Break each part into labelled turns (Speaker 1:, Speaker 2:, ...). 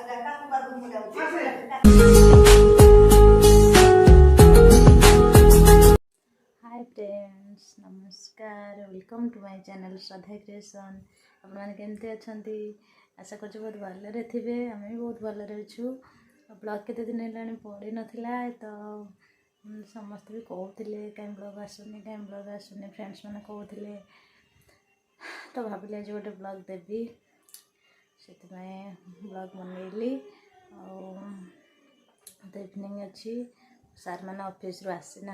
Speaker 1: हाय friends, नमस्कार। Welcome to my channel Shraddha creation. आप केमती अच्छा आशा कर बहुत भलरे थे। आम भी बहुत भलरे अच्छु। ब्लॉग केते दिन है पड़ी नाला तो समस्त भी कहते कहीं ब्लॉग आसुनी फ्रेंड्स मैंने कहते तो भाविले आज गोटे ब्लॉग देवी से ब्लॉग बनैली। तो इवनिंग अच्छी सार मैंने ऑफिस रू आसी ना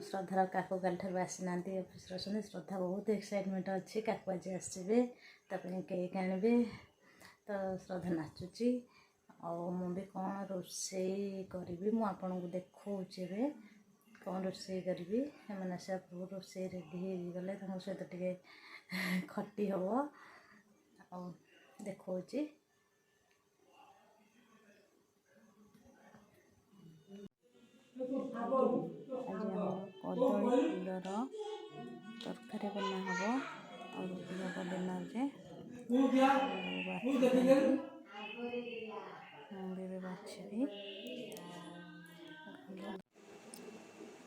Speaker 1: श्रद्धार काकू काल ठार आसी ना ऑफिस अच्छे। श्रद्धा बहुत एक्साइटमेंट अच्छी काकू आज आसवे तापर केक आनबे तो श्रद्धा नाचुची। मु भी कौन रोषे करी मुझे देखा कौन रोषे करी मैंने से रोषे रेडी हो गले सहित टे खटी हम देखा आज आम कदली फूलर तरकारी बना हम और डिनर से बाछी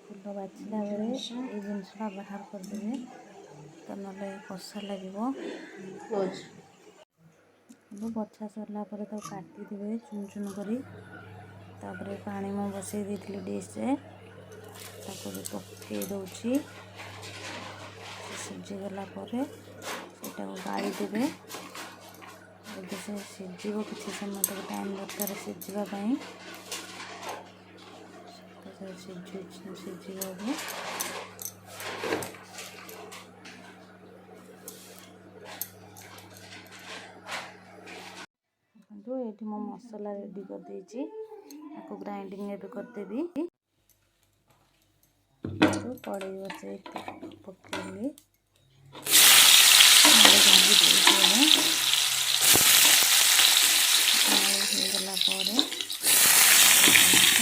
Speaker 1: फूल बाछला बेले ये जिनसा बाहर करदे तो ना कषा लगे बछा सरला तो काटिदे चुन चुन कर पानी मैं बसई दी डिश भी पकई दूची सीझीगला गाड़ी देवे जब से सीझ किसी समय तक टाइम दरकार सीझापी सीझ ये मो मसला रेडी कर देची आपको ग्राइंडिंग एवं करदेवी। कड़े बसे पकड़ी गला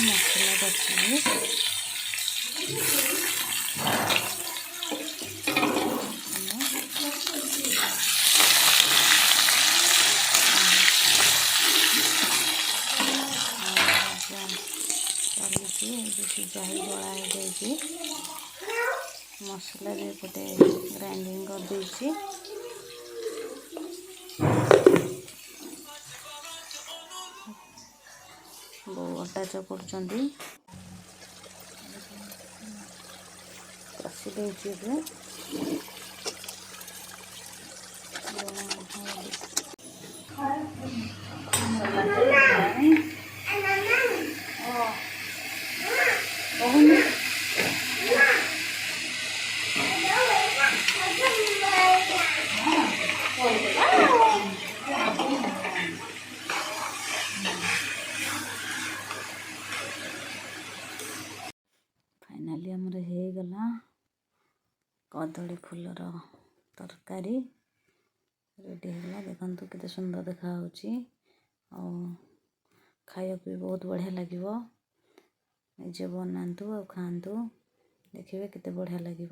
Speaker 1: मसला कषी सीझा ही गला हो मसला भी गोटे ग्राइंडिंग कर देची। बो अटा चकुड़ी कषि दे फाइनाली आमर हो गला कदली फूलर तरकारी रेडी होगा। देखो केते सुंदर देखा खाइबा भी बहुत बढ़िया लगे। निजे बनातु और खातु देखिए केते बढ़िया लगे।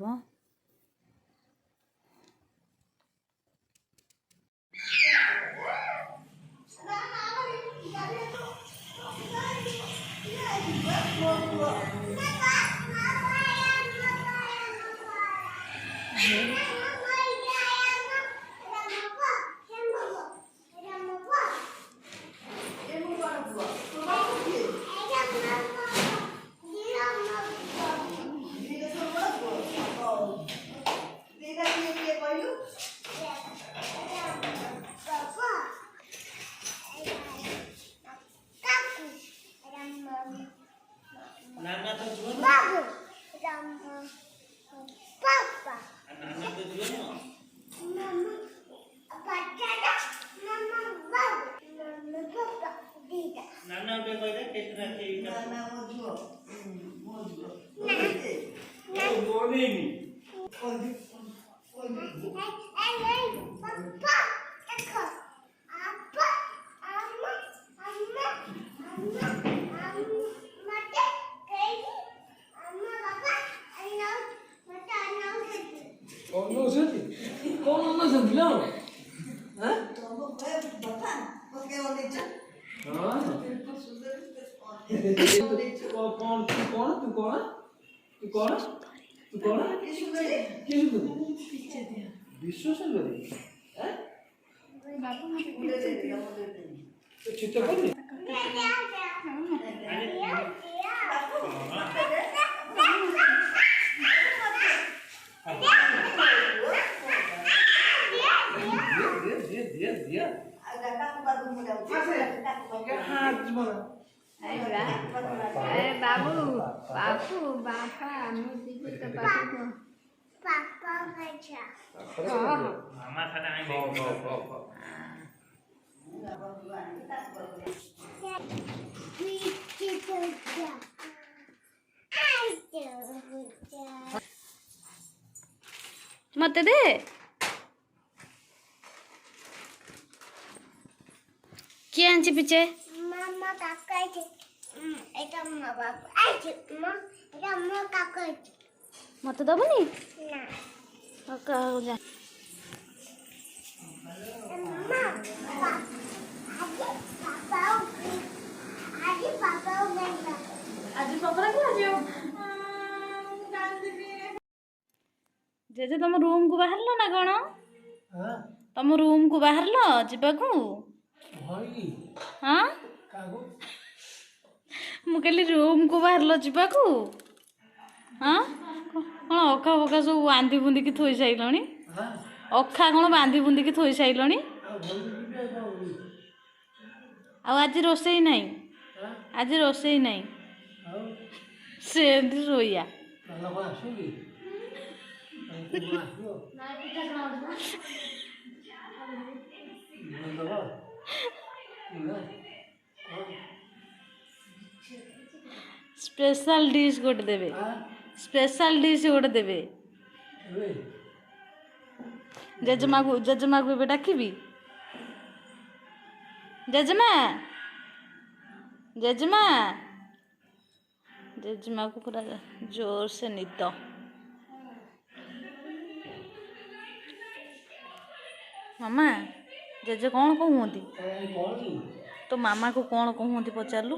Speaker 2: बाबू बापू बापा मुझे तो बापू पापा बच्चा मामा सादा आई
Speaker 1: मत दे किए आंची पीछे
Speaker 2: मामा काका এটা মা বাবা আইছে মা এটা মা কাকা
Speaker 1: मत दबनी
Speaker 2: না
Speaker 1: काका हो जा
Speaker 2: মা আজ পাপাও গেল
Speaker 1: आज पकड़ा के आज जेजे तुम रूम को बाहरलो ना कौन तुम रूम को बाहरलो जीवाकू हाँ मु कहली रूम को बाहरलो जीवाकू हाँ कौन अखा फखा सब बांधी बुंदी की थोई साइलनी अखा कौन बांधी बुंदी की थोई साइलनी आज रोसई नहीं आज रोसई नहीं से रोइया स्पेशल डिश गोटे देवे स्पेशल डिश गोटे देवे जेजेमा को भी डाकिबी जेजेमा जेजेमा जेजेमा को पूरा जोर से निद मामा जेजे कौन कहती तो मामा को कौन कहती पचारू